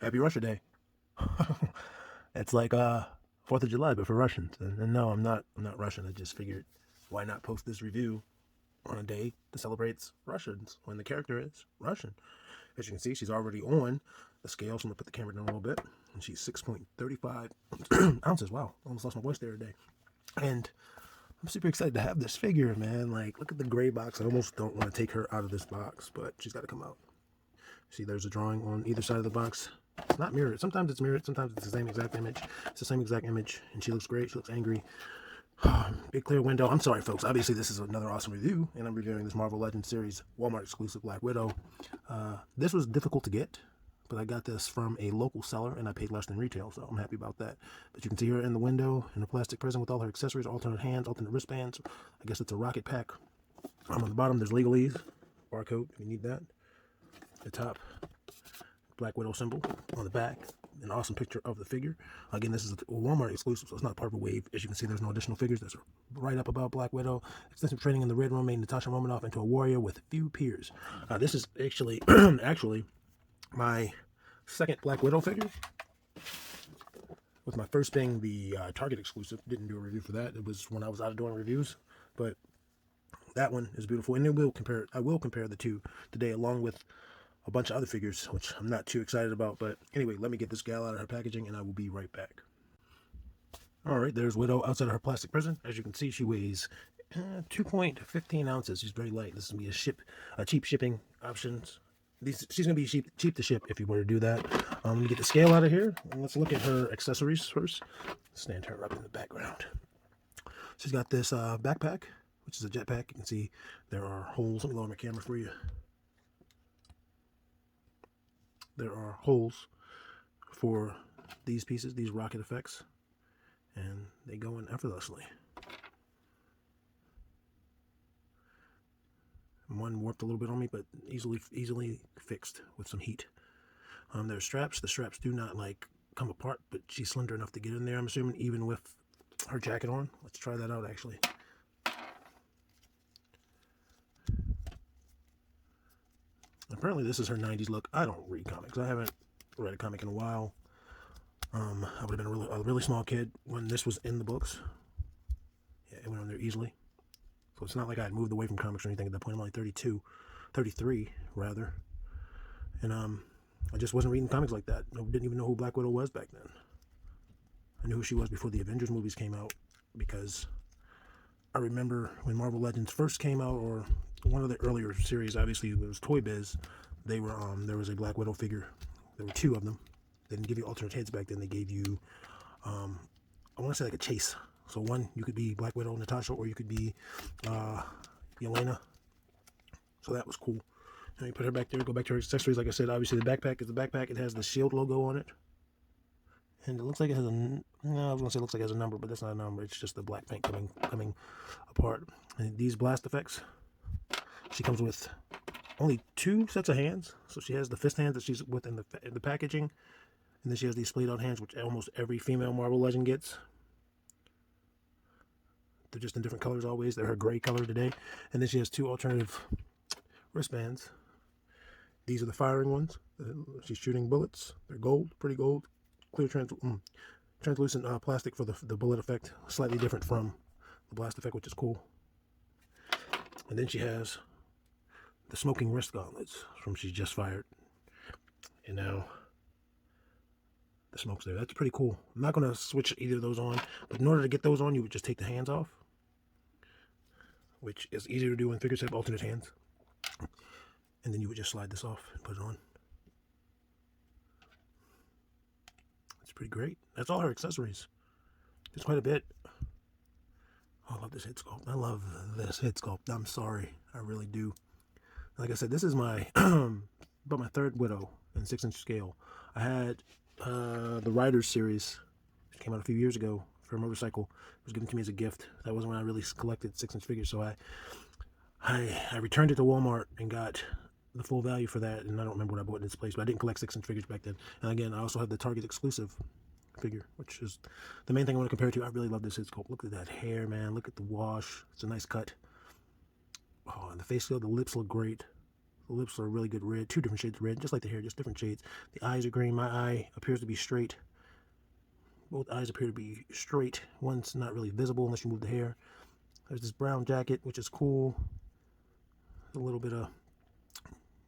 Happy Russia Day. It's like 4th of July, but for Russians. And no, I'm not Russian. I just figured why not post this review on a day that celebrates Russians when the character is Russian. As you can see, she's already on the scale, so I'm gonna put the camera down a little bit. And she's 6.35 ounces. Wow, almost lost my voice there today. And I'm super excited to have this figure, man. Like, look at the gray box. I almost don't want to take her out of this box, but she's got to come out. See, there's a drawing on either side of the box. It's not mirrored. Sometimes it's mirrored. Sometimes it's the same exact image. It's the same exact image, and she looks great. She looks angry. Big clear window. I'm sorry, folks. Obviously, this is another awesome review, and I'm reviewing this Marvel Legends series Walmart exclusive Black Widow. This was difficult to get, but I got this from a local seller, and I paid less than retail, so I'm happy about that. But you can see her in the window in a plastic present with all her accessories, alternate hands, alternate wristbands. I guess it's a rocket pack. On the bottom, there's legalese, barcode if you need that. The top, Black Widow symbol. On the back, an awesome picture of the figure. Again, this is a Walmart exclusive, so it's not part of a wave. As you can see, there's no additional figures. That's right up about Black Widow. Extensive training in the Red Room made Natasha Romanoff into a warrior with few peers. This is actually my second Black Widow figure, with my first being the Target exclusive. Didn't do a review for that. It was when I was out of doing reviews, but that one is beautiful, and I will compare the two today, along with a bunch of other figures, which I'm not too excited about. But anyway, let me get this gal out of her packaging, and I will be right back. All right, there's Widow outside of her plastic prison. As you can see, she weighs 2.15 ounces. She's very light. This is going to be a cheap shipping options. She's going to be cheap to ship if you were to do that. Let me get the scale out of here, and let's look at her accessories first. Stand her up in the background. She's got this backpack, which is a jetpack. You can see there are holes. Let me lower my camera for you. There are holes for these pieces, these rocket effects, and they go in effortlessly. One warped a little bit on me, but easily fixed with some heat. There's straps. The straps do not like come apart, but she's slender enough to get in there, I'm assuming, even with her jacket on. Let's try that out, actually. Apparently this is her 90s look. I don't read comics. I haven't read a comic in a while. I would have been a really small kid when this was in the books. Yeah, it went on there easily. So it's not like I had moved away from comics or anything at that point. I'm only 33 rather. And I just wasn't reading comics like that. I didn't even know who Black Widow was back then. I knew who she was before the Avengers movies came out, because I remember when Marvel Legends first came out, or one of the earlier series, obviously it was Toy Biz. They were there was a Black Widow figure. There were two of them. They didn't give you alternate heads back then. They gave you, I want to say like a chase. So one, you could be Black Widow, Natasha, or you could be Yelena. So that was cool. And you put her back there. Go back to her accessories. Like I said, obviously the backpack is the backpack. It has the SHIELD logo on it. And it looks like it has a, no, I was going to say it looks like it has a number, but that's not a number. It's just the black paint coming apart. And these blast effects, she comes with only 2 sets of hands. So she has the fist hands that she's with in the packaging. And then she has these splayed out hands, which almost every female Marvel Legend gets. They're just in different colors always. They're her gray color today. And then she has 2 alternative wristbands. These are the firing ones. She's shooting bullets. They're gold, pretty gold. Clear translucent plastic for the bullet effect. Slightly different from the blast effect, which is cool. And then she has the smoking wrist gauntlets from she's just fired. And now the smoke's there. That's pretty cool. I'm not going to switch either of those on, but in order to get those on, you would just take the hands off, which is easier to do when figures have alternate hands. And then you would just slide this off and put it on. It's pretty great. That's all her accessories. There's quite a bit. Oh, I love this head sculpt. I love this head sculpt. I'm sorry. I really do. Like I said, this is my about my 3rd Widow in 6-inch scale. I had the Riders series. It came out a few years ago for a motorcycle. It was given to me as a gift. That wasn't when I really collected 6-inch figures, so I returned it to Walmart and got the full value for that. And I don't remember what I bought in this place, but I didn't collect 6-inch figures back then. And again, I also have the Target exclusive figure, which is the main thing I want to compare it to. I really love this head sculpt. Look at that hair, man. Look at the wash. It's a nice cut. Oh, and the face scale, the lips look great. The lips are a really good red, 2 different shades of red, just like the hair, just different shades. The eyes are green. My eye appears to be straight. Both eyes appear to be straight. One's not really visible unless you move the hair. There's this brown jacket, which is cool. A little bit of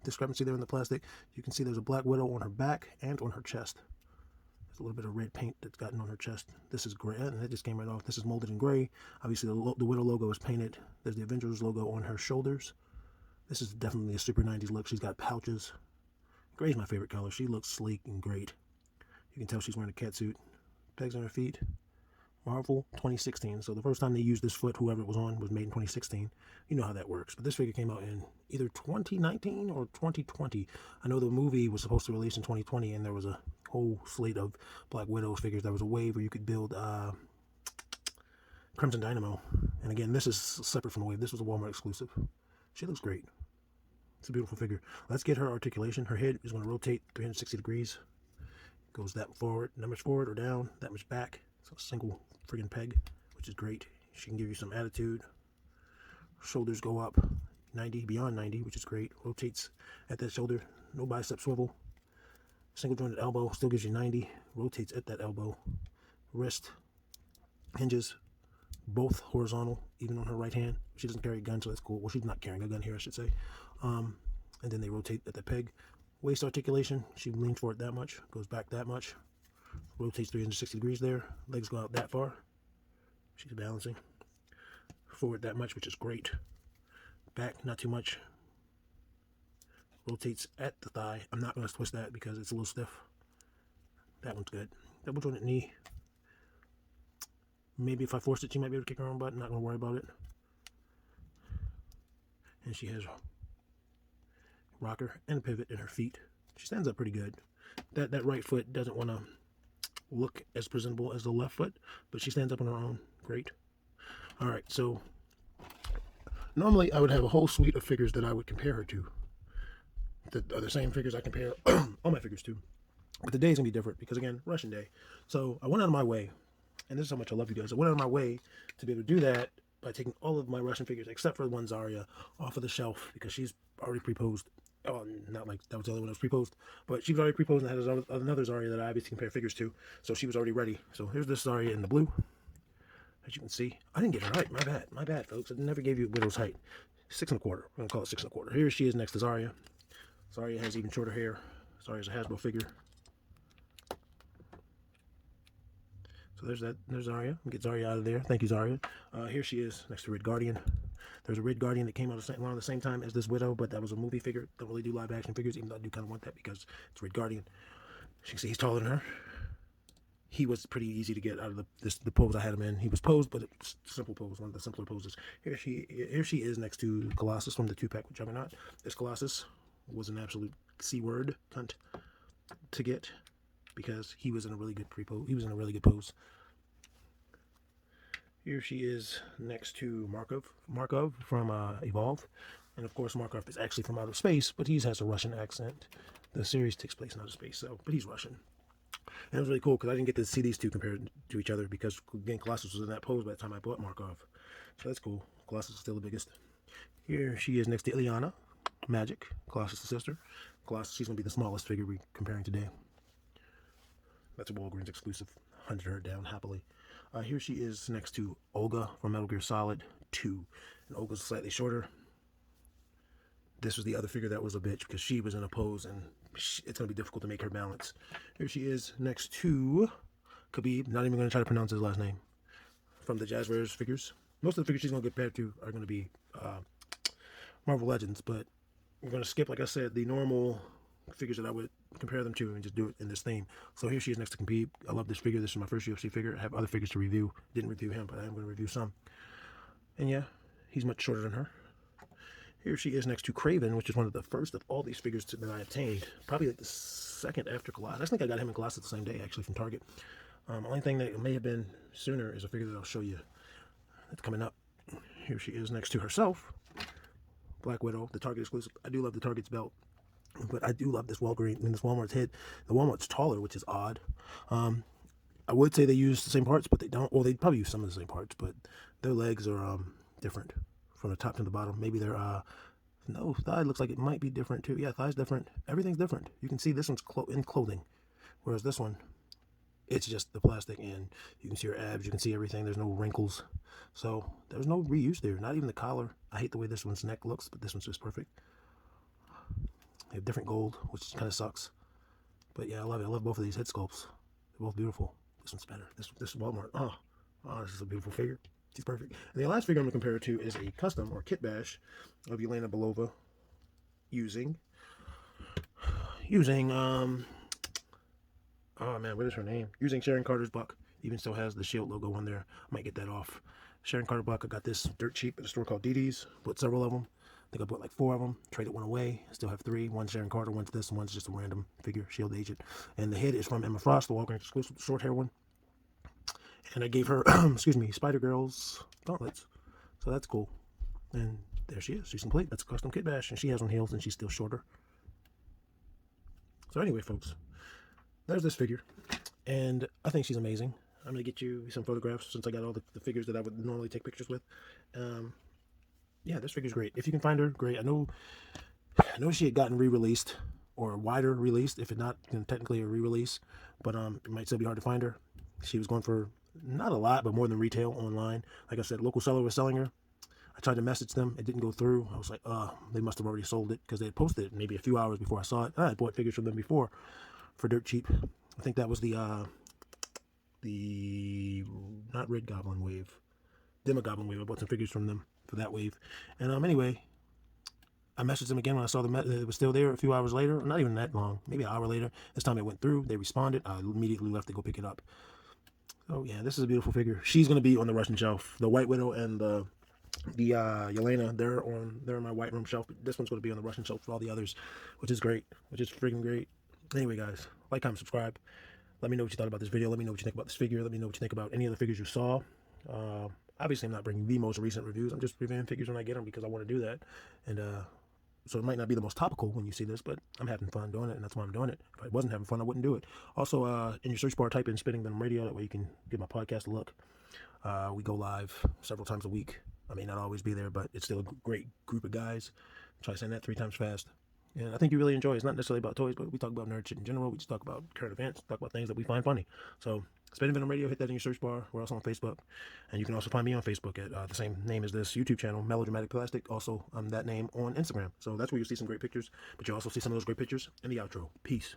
discrepancy there in the plastic. You can see there's a black widow on her back and on her chest. There's a little bit of red paint that's gotten on her chest. This is gray, and that just came right off. This is molded in gray. Obviously, the widow logo is painted. There's the Avengers logo on her shoulders. This is definitely a super 90s look. She's got pouches. Gray is my favorite color. She looks sleek and great. You can tell she's wearing a catsuit. Pegs on her feet. Marvel 2016. So the first time they used this foot, whoever it was on, was made in 2016. You know how that works. But this figure came out in either 2019 or 2020. I know the movie was supposed to release in 2020, and there was a whole slate of Black Widow figures. There was a wave where you could build Crimson Dynamo. And again, this is separate from the wave. This was a Walmart exclusive. She looks great. It's a beautiful figure. Let's get her articulation. Her head is going to rotate 360 degrees. Goes that forward, that much forward or down, that much back. So a single friggin' peg, which is great. She can give you some attitude. Shoulders go up 90, beyond 90, which is great. Rotates at that shoulder. No bicep swivel. Single jointed elbow still gives you 90. Rotates at that elbow. Wrist hinges both horizontal, even on her right hand. She doesn't carry a gun, so that's cool. Well, she's not carrying a gun here, I should say. And then they rotate at the peg. Waist articulation, she leans forward that much, goes back that much, rotates 360 degrees there. Legs go out that far. She's balancing. Forward that much, which is great. Back, not too much. Rotates at the thigh. I'm not going to twist that because it's a little stiff. That one's good. Double jointed knee. Maybe if I forced it, she might be able to kick her own butt. Not going to worry about it. And she has rocker and a pivot in her feet. She stands up pretty good. That right foot doesn't want to look as presentable as the left foot, but she stands up on her own. Great. All right, so normally I would have a whole suite of figures that I would compare her to. That are the same figures I compare all my figures to. But today's gonna be different because again, Russian Day. So I went out of my way, and this is how much I love you guys. I went out of my way to be able to do that by taking all of my Russian figures except for one Zarya off of the shelf because she's already pre-posed. Oh, not like that was the other one that was pre-posed, but she was already pre-posed and had another Zarya that I obviously compare figures to, so she was already ready. So here's this Zarya in the blue. As you can see, I didn't get her height. My bad, folks. I never gave you Widow's height. 6 1/4. We're gonna call it 6 1/4. Here she is next to Zarya. Zarya has even shorter hair. Zarya's a Hasbro figure. So there's that. There's Zarya. Get Zarya out of there. Thank you, Zarya. Here she is next to Red Guardian. There's a Red Guardian that came out around the same time as this Widow, but that was a movie figure. Don't really do live action figures, even though I do kind of want that because it's Red Guardian. As you can see, he's taller than her. He was pretty easy to get out of the pose I had him in. He was posed, but it's a simple pose, one of the simpler poses. Here she is next to Colossus from the 2-pack with Juggernaut. This Colossus was an absolute C-word cunt to get because he was in a really good pre-pose. He was in a really good pose. Here she is next to Markov from Evolve. And of course, Markov is actually from outer space, but he has a Russian accent. The series takes place in outer space, but he's Russian. And it was really cool because I didn't get to see these two compared to each other because, again, Colossus was in that pose by the time I bought Markov. So that's cool. Colossus is still the biggest. Here she is next to Ileana, Magic, Colossus' sister. Colossus, she's going to be the smallest figure we're comparing today. That's a Walgreens exclusive. Hunted her down happily. Here she is next to Olga from Metal Gear Solid 2. And Olga's slightly shorter. This was the other figure that was a bitch because she was in a pose and it's going to be difficult to make her balance. Here she is next to Khabib. Not even going to try to pronounce his last name. From the Jazzwares figures. Most of the figures she's going to get paired to are going to be Marvel Legends, but we're going to skip, like I said, the normal figures that I would compare them to and just do it in this theme. So here she is next to Khabib. I love this figure. This is my first UFC figure. I have other figures to review. Didn't review him, but I am going to review some. And yeah, he's much shorter than her. Here she is next to Craven, which is one of the first of all these figures that I obtained. Probably like the second after Colossus. I think I got him in Colossus the same day, actually, from Target. Only thing that may have been sooner is a figure that I'll show you. It's coming up. Here she is next to herself. Black Widow, the Target exclusive. I do love the Target's belt. But I do love this this Walmart's head. The Walmart's taller, which is odd. I would say they use the same parts, but they don't. Well, they probably use some of the same parts, but their legs are different from the top to the bottom. Maybe they're No, thigh looks like it might be different too. Yeah, thigh's different. Everything's different. You can see this one's in clothing, whereas this one, it's just the plastic, and you can see her abs. You can see everything. There's no wrinkles. So there's no reuse there. Not even the collar. I hate the way this one's neck looks, but this one's just perfect. They have different gold, which kind of sucks. But yeah, I love it. I love both of these head sculpts. They're both beautiful. This one's better. This is Walmart. Oh, this is a beautiful figure. She's perfect. And the last figure I'm going to compare her to is a custom or kit bash of Yelena Belova using oh man, what is her name? Using Sharon Carter's buck. Even still has the Shield logo on there. I might get that off. Sharon Carter buck. I got this dirt cheap at a store called Didi's. Bought several of them. I think I bought like 4 of them. Traded one away. Still have 3. One's Sharon Carter, one's this, and one's just a random figure, Shield agent. And the head is from Emma Frost, the Walgreens exclusive, the short hair one. And I gave her, excuse me, Spider Girl's gauntlets. So that's cool. And there she is. She's complete. That's a custom kit bash. And she has on heels and she's still shorter. So anyway, folks, there's this figure. And I think she's amazing. I'm going to get you some photographs since I got all the figures that I would normally take pictures with. Yeah, this figure's great. If you can find her, great. I know she had gotten re-released or wider released, if it's not technically a re-release, but it might still be hard to find her. She was going for not a lot, but more than retail online. Like I said, local seller was selling her. I tried to message them. It didn't go through. I was like, they must have already sold it because they had posted it maybe a few hours before I saw it. I had bought figures from them before for dirt cheap. I think that was the not Red Goblin wave, Demogoblin wave. I bought some figures from them for that wave. And anyway, I messaged them again when I saw it was still there a few hours later. Not even that long, maybe an hour later. This time it went through. They responded. I immediately left to go pick it up. So yeah, this is a beautiful figure. She's gonna be on the Russian shelf. The White Widow and the Yelena, they're in my white room shelf. But this one's gonna be on the Russian shelf for all the others, which is great, which is freaking great. Anyway, guys, like, comment, subscribe. Let me know what you thought about this video. Let me know what you think about this figure. Let me know what you think about any of the figures you saw. Obviously, I'm not bringing the most recent reviews. I'm just reviewing figures when I get them because I want to do that. And so it might not be the most topical when you see this, but I'm having fun doing it, and that's why I'm doing it. If I wasn't having fun, I wouldn't do it. Also, in your search bar, type in Spinning Venom Radio. That way you can give my podcast a look. We go live several times a week. I may not always be there, but it's still a great group of guys. Try saying that 3 times fast. And I think you really enjoy it. It's not necessarily about toys, but we talk about nerd shit in general. We just talk about current events, talk about things that we find funny. So, Spinning Venom Radio, hit that in your search bar. We're also on Facebook. And you can also find me on Facebook at the same name as this YouTube channel, Melodramatic Plastic. Also, that name on Instagram. So that's where you'll see some great pictures. But you'll also see some of those great pictures in the outro. Peace.